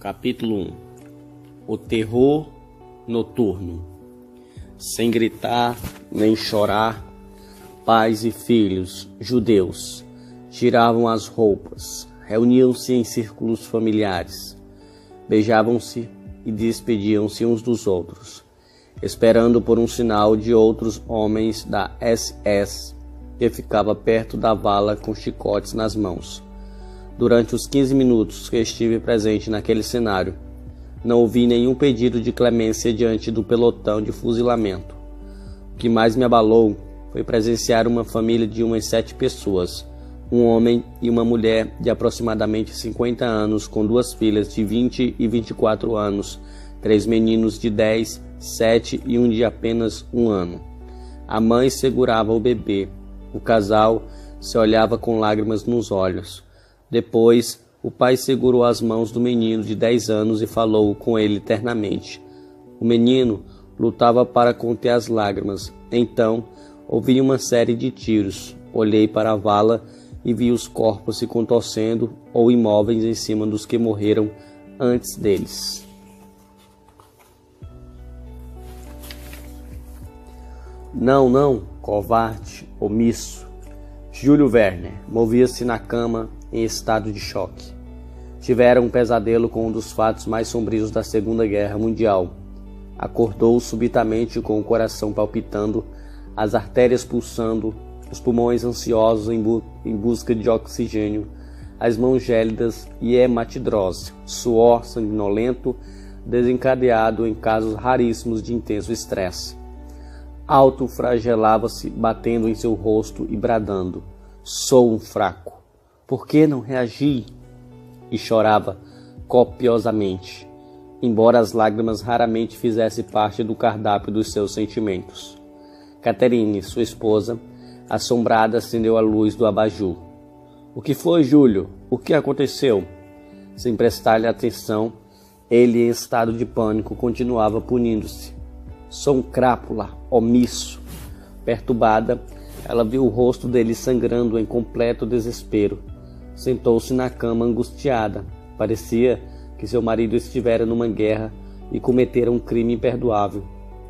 Capítulo 1. O terror noturno. Sem gritar nem chorar, pais e filhos, judeus, tiravam as roupas, reuniam-se em círculos familiares, beijavam-se e despediam-se uns dos outros, esperando por um sinal de outros homens da SS que ficava perto da vala com chicotes nas mãos. Durante os 15 minutos que estive presente naquele cenário, não ouvi nenhum pedido de clemência diante do pelotão de fuzilamento. O que mais me abalou foi presenciar uma família de umas 7 pessoas, um homem e uma mulher de aproximadamente 50 anos, com 2 filhas de 20 e 24 anos, 3 meninos de 10, 7 e um de apenas 1 ano. A mãe segurava o bebê. O casal se olhava com lágrimas nos olhos. Depois, o pai segurou as mãos do menino de 10 anos e falou com ele ternamente. O menino lutava para conter as lágrimas. Então, ouvi uma série de tiros. Olhei para a vala e vi os corpos se contorcendo ou imóveis em cima dos que morreram antes deles. Não, covarde, omisso. Júlio Werner movia-se na cama em estado de choque. Tivera um pesadelo com um dos fatos mais sombrios da Segunda Guerra Mundial. Acordou subitamente com o coração palpitando, as artérias pulsando, os pulmões ansiosos em busca de oxigênio, as mãos gélidas e hematidrose, suor sanguinolento desencadeado em casos raríssimos de intenso estresse. Autoflagelava-se, batendo em seu rosto e bradando: "Sou um fraco. Por que não reagi?" E chorava copiosamente, embora as lágrimas raramente fizessem parte do cardápio dos seus sentimentos. Catherine, sua esposa, assombrada, acendeu a luz do abajur. "O que foi, Júlio? O que aconteceu?" Sem prestar-lhe atenção, ele, em estado de pânico, continuava punindo-se. "Sou um crápula, omisso." Perturbada, ela viu o rosto dele sangrando em completo desespero. Sentou-se na cama angustiada. Parecia que seu marido estivera numa guerra e cometera um crime imperdoável.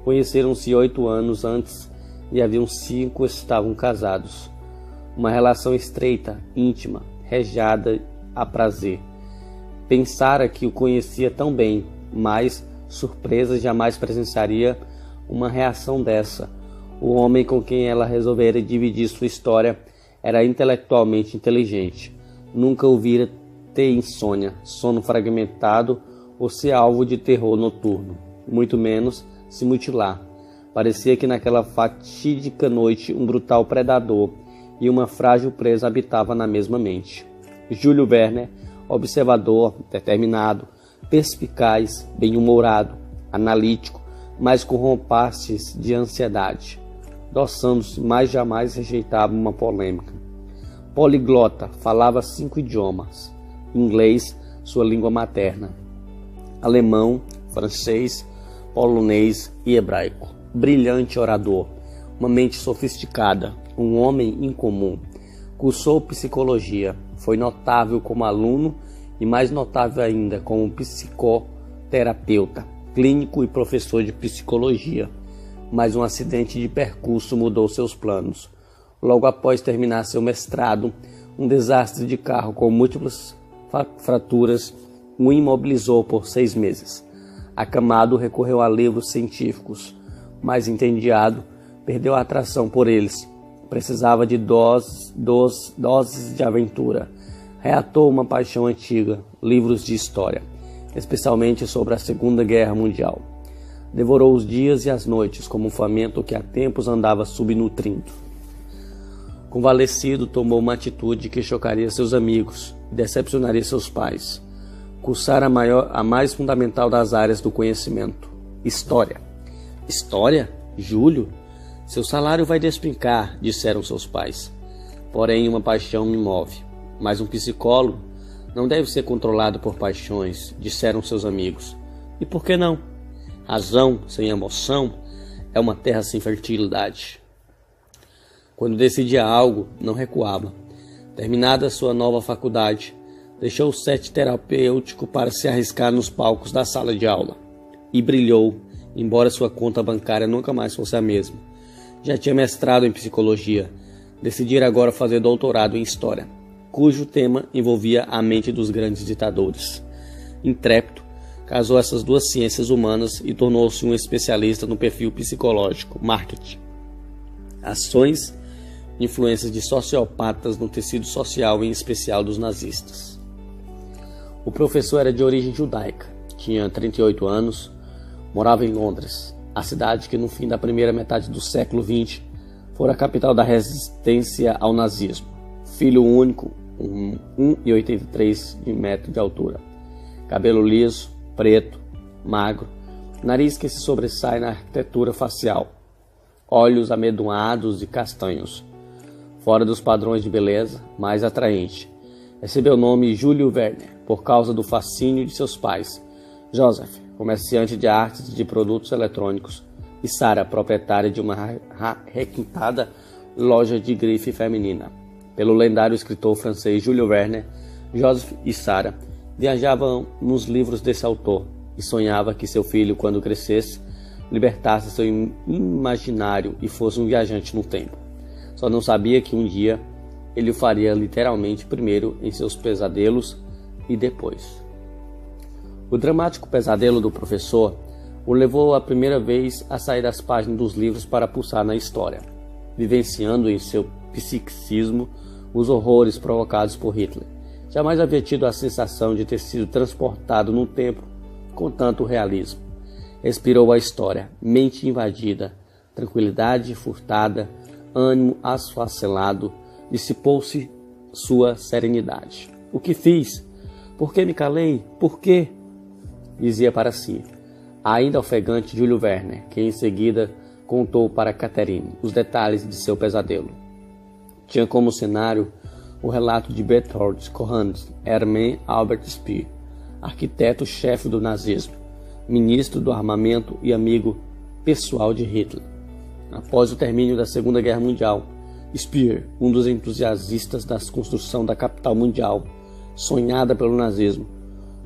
Conheceram-se 8 anos antes e haviam 5 estavam casados. Uma relação estreita, íntima, regada a prazer. Pensara que o conhecia tão bem, mas, surpresa, jamais presenciaria uma reação dessa. O homem com quem ela resolvera dividir sua história era intelectualmente inteligente. Nunca o vira ter insônia, sono fragmentado ou ser alvo de terror noturno, muito menos se mutilar. Parecia que naquela fatídica noite um brutal predador e uma frágil presa habitavam na mesma mente. Júlio Werner, observador, determinado, perspicaz, bem-humorado, analítico, mas com rompastes de ansiedade. Doçando-se, mas jamais rejeitava uma polêmica. Poliglota, falava 5 idiomas: inglês, sua língua materna, alemão, francês, polonês e hebraico. Brilhante orador, uma mente sofisticada, um homem incomum. Cursou psicologia, foi notável como aluno e mais notável ainda como psicoterapeuta, clínico e professor de psicologia. Mas um acidente de percurso mudou seus planos. Logo após terminar seu mestrado, um desastre de carro com múltiplas fraturas o imobilizou por 6 meses. Acamado, recorreu a livros científicos, mas entediado, perdeu a atração por eles. Precisava de doses de aventura. Reatou uma paixão antiga, livros de história, especialmente sobre a Segunda Guerra Mundial. Devorou os dias e as noites como um faminto que há tempos andava subnutrindo. Convalescido, tomou uma atitude que chocaria seus amigos e decepcionaria seus pais. Cursar a mais fundamental das áreas do conhecimento: história. "História? Júlio? Seu salário vai despencar", disseram seus pais. "Porém, uma paixão me move. Mas um psicólogo não deve ser controlado por paixões", disseram seus amigos. "E por que não? Razão sem emoção é uma terra sem fertilidade." Quando decidia algo, não recuava. Terminada sua nova faculdade, Deixou o set terapêutico para se arriscar nos palcos da sala de aula. E brilhou, embora sua conta bancária nunca mais fosse a mesma. Já tinha mestrado em psicologia. Decidira agora fazer doutorado em história, cujo tema envolvia a mente dos grandes ditadores. Intrépido, casou essas duas ciências humanas e tornou-se um especialista no perfil psicológico, marketing, ações e influências de sociopatas no tecido social, em especial dos nazistas. O professor era de origem judaica, tinha 38 anos, morava em Londres, a cidade que no fim da primeira metade do século XX fora a capital da resistência ao nazismo. Filho único, 1,83 m de altura, cabelo liso, preto, magro, nariz que se sobressai na arquitetura facial, olhos amedoados e castanhos, fora dos padrões de beleza, mais atraente. Recebeu o nome Júlio Werner por causa do fascínio de seus pais, Joseph, comerciante de artes e de produtos eletrônicos, e Sarah, proprietária de uma requintada loja de grife feminina. Pelo lendário escritor francês Júlio Werner, Joseph e Sarah viajavam nos livros desse autor e sonhava que seu filho, quando crescesse, libertasse seu imaginário e fosse um viajante no tempo. Só não sabia que um dia ele o faria literalmente, primeiro em seus pesadelos e depois. O dramático pesadelo do professor o levou a primeira vez a sair das páginas dos livros para pulsar na história, vivenciando em seu psiquismo os horrores provocados por Hitler. Jamais havia tido a sensação de ter sido transportado no tempo com tanto realismo. Respirou a história, mente invadida, tranquilidade furtada, ânimo asfacelado, dissipou-se sua serenidade. O que fiz? Por que me calei? Por quê? Dizia para si. Ainda ofegante Júlio Werner, que em seguida contou para Catherine os detalhes de seu pesadelo. Tinha como cenário o relato de Berthold Kohans Hermann Albert Speer, arquiteto-chefe do nazismo, ministro do armamento e amigo pessoal de Hitler. Após o término da Segunda Guerra Mundial, Speer, um dos entusiastas da construção da capital mundial, sonhada pelo nazismo,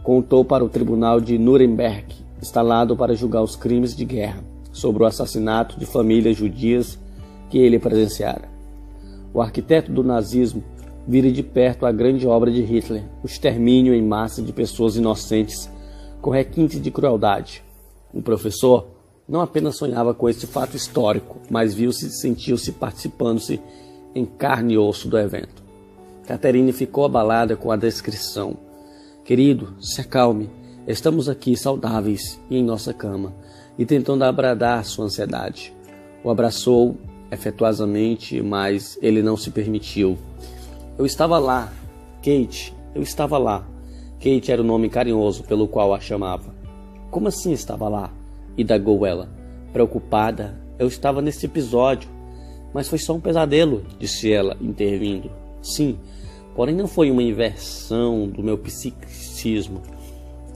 contou para o tribunal de Nuremberg, instalado para julgar os crimes de guerra, sobre o assassinato de famílias judias que ele presenciara. O arquiteto do nazismo vira de perto a grande obra de Hitler, o extermínio em massa de pessoas inocentes, com requintes de crueldade. O professor não apenas sonhava com esse fato histórico, mas viu-se e sentiu-se participando-se em carne e osso do evento. Catherine ficou abalada com a descrição. Querido, se acalme. Estamos aqui saudáveis e em nossa cama, e tentando abradar sua ansiedade. O abraçou afetuosamente, mas ele não se permitiu. Eu estava lá, Kate, eu estava lá. Kate era o nome carinhoso pelo qual a chamava. Como assim estava lá? Indagou ela. Preocupada, eu estava nesse episódio. Mas foi só um pesadelo, disse ela, intervindo. Sim, porém não foi uma inversão do meu psiquismo.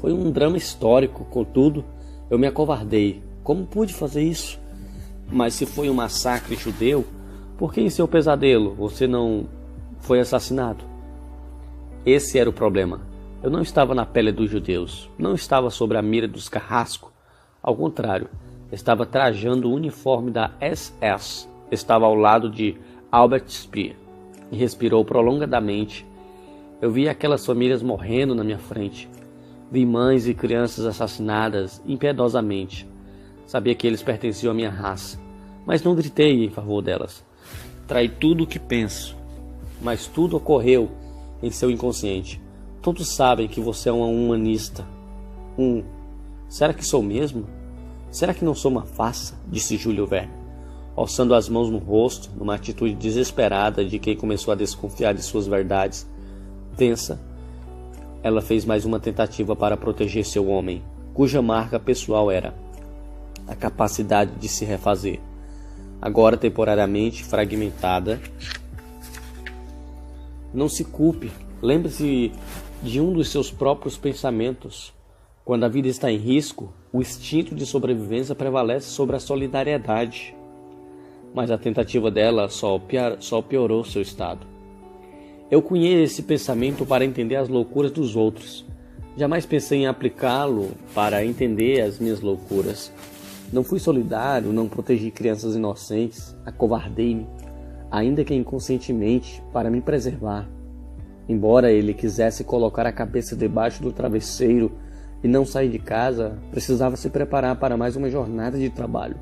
Foi um drama histórico, contudo, eu me acovardei. Como pude fazer isso? Mas se foi um massacre judeu, por que em seu pesadelo você não foi assassinado? Esse era o problema. Eu não estava na pele dos judeus, não estava sobre a mira dos carrascos. Ao contrário, estava trajando o uniforme da SS. Estava ao lado de Albert Speer e respirou prolongadamente. Eu vi aquelas famílias morrendo na minha frente. Vi mães e crianças assassinadas impiedosamente. Sabia que eles pertenciam à minha raça, mas não gritei em favor delas. Traí tudo o que penso, mas tudo ocorreu em seu inconsciente. Todos sabem que você é um humanista. Será que sou mesmo? Será que não sou uma farsa? Disse Júlio Werner, alçando as mãos no rosto, numa atitude desesperada de quem começou a desconfiar de suas verdades. Tensa, ela fez mais uma tentativa para proteger seu homem, cuja marca pessoal era a capacidade de se refazer, agora temporariamente fragmentada. Não se culpe, lembre-se de um dos seus próprios pensamentos. Quando a vida está em risco, o instinto de sobrevivência prevalece sobre a solidariedade. Mas a tentativa dela só piorou seu estado. Eu cunhei esse pensamento para entender as loucuras dos outros. Jamais pensei em aplicá-lo para entender as minhas loucuras. Não fui solidário, não protegi crianças inocentes, acovardei-me, ainda que inconscientemente, para me preservar. Embora ele quisesse colocar a cabeça debaixo do travesseiro e não sair de casa, precisava se preparar para mais uma jornada de trabalho.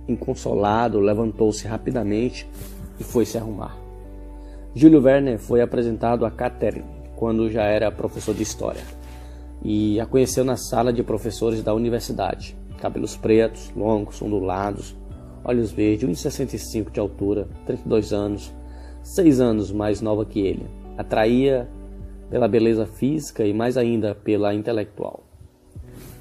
Inconsolado, levantou-se rapidamente e foi se arrumar. Júlio Verne foi apresentado a Catherine quando já era professor de história e a conheceu na sala de professores da universidade. Cabelos pretos, longos, ondulados, olhos verdes, 1,65 de altura, 32 anos, 6 anos mais nova que ele. Atraía pela beleza física e mais ainda pela intelectual.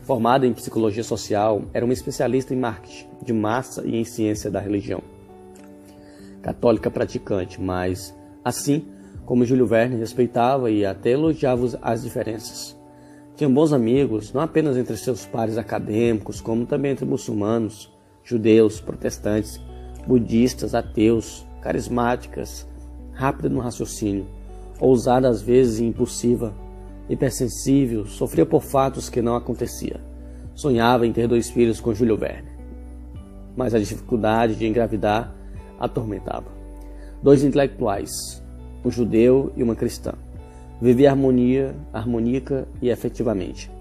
Formada em psicologia social, era uma especialista em marketing de massa e em ciência da religião. Católica praticante, mas, assim como Júlio Verne, respeitava e até elogiava as diferenças. Tinha bons amigos, não apenas entre seus pares acadêmicos, como também entre muçulmanos, judeus, protestantes, budistas, ateus, carismáticas, rápida no raciocínio, ousada às vezes e impulsiva, hipersensível, sofria por fatos que não acontecia. Sonhava em ter 2 filhos com Júlio Verne, mas a dificuldade de engravidar a atormentava. 2 intelectuais, um judeu e uma cristã. Vivia harmônica e efetivamente.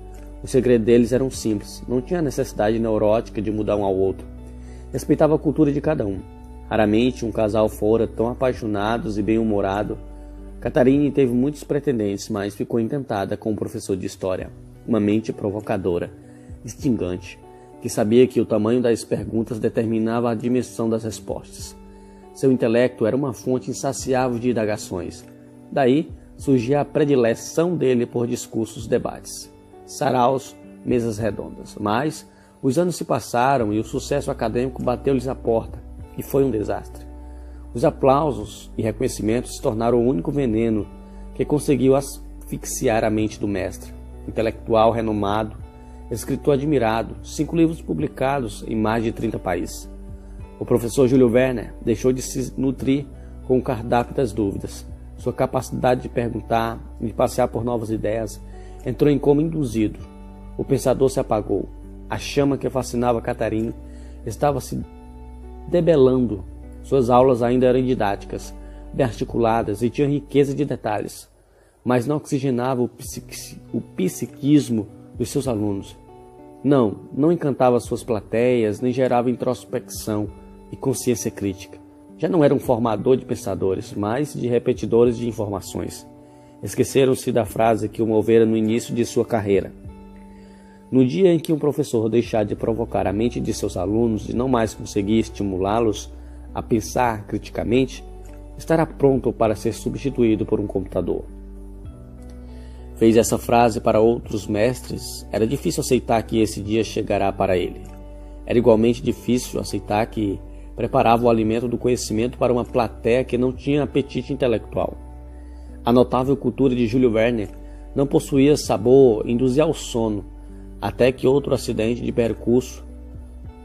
O segredo deles era simples, não tinha necessidade neurótica de mudar um ao outro. Respeitava a cultura de cada um. Raramente um casal fora tão apaixonados e bem-humorado. Catherine teve muitos pretendentes, mas ficou encantada com o professor de história, uma mente provocadora, instigante, que sabia que o tamanho das perguntas determinava a dimensão das respostas. Seu intelecto era uma fonte insaciável de indagações. Daí surgia a predileção dele por discursos, debates, saraus, mesas redondas. Mas os anos se passaram e o sucesso acadêmico bateu-lhes à porta, e foi um desastre. Os aplausos e reconhecimentos se tornaram o único veneno que conseguiu asfixiar a mente do mestre. Intelectual renomado, escritor admirado, 5 livros publicados em mais de 30 países. O professor Júlio Verne deixou de se nutrir com o cardápio das dúvidas. Sua capacidade de perguntar e de passear por novas ideias entrou em coma induzido. O pensador se apagou. A chama que fascinava Catherine estava se debelando. Suas aulas ainda eram didáticas, bem articuladas e tinham riqueza de detalhes, mas não oxigenava o psiquismo dos seus alunos. Não encantava suas plateias, nem gerava introspecção e consciência crítica. Já não era um formador de pensadores, mas de repetidores de informações. Esqueceram-se da frase que o movera no início de sua carreira. No dia em que um professor deixar de provocar a mente de seus alunos e não mais conseguir estimulá-los a pensar criticamente, estará pronto para ser substituído por um computador. Fez essa frase para outros mestres. Era difícil aceitar que esse dia chegará para ele. Era igualmente difícil aceitar que preparava o alimento do conhecimento para uma plateia que não tinha apetite intelectual. A notável cultura de Júlio Verne não possuía sabor, induzia ao sono, até que outro acidente de percurso,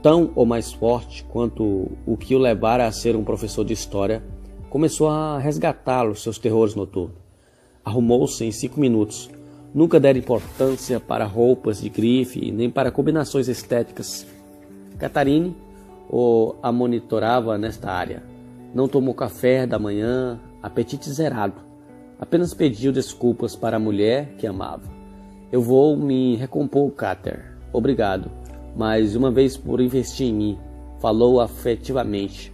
tão ou mais forte quanto o que o levara a ser um professor de história, começou a resgatá-lo seus terrores noturnos. Arrumou-se em 5 minutos. Nunca dera importância para roupas de grife, nem para combinações estéticas. Catherine a monitorava nesta área. Não tomou café da manhã, apetite zerado. Apenas pediu desculpas para a mulher que amava. Eu vou me recompor, Cater. Obrigado, mas uma vez por investir em mim, falou afetivamente.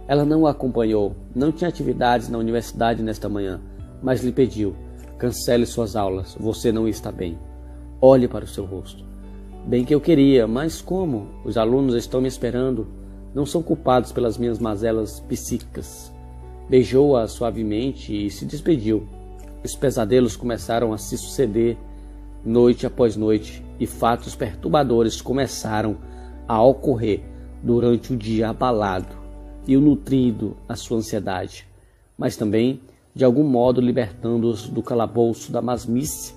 Ela não o acompanhou, não tinha atividades na universidade nesta manhã, mas lhe pediu: cancele suas aulas, você não está bem. Olhe para o seu rosto. Bem que eu queria, mas como? Os alunos estão me esperando. Não são culpados pelas minhas mazelas psíquicas. Beijou-a suavemente e se despediu. Os pesadelos começaram a se suceder noite após noite, e fatos perturbadores começaram a ocorrer durante o dia abalado e o nutrido a sua ansiedade, mas também, de algum modo, libertando-os do calabouço da mesmice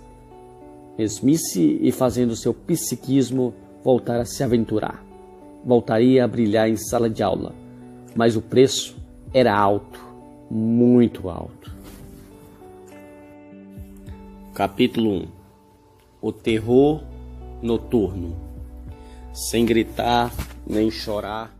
e fazendo seu psiquismo voltar a se aventurar. Voltaria a brilhar em sala de aula, mas o preço era alto, muito alto. Capítulo 1. O terror noturno. Sem gritar nem chorar,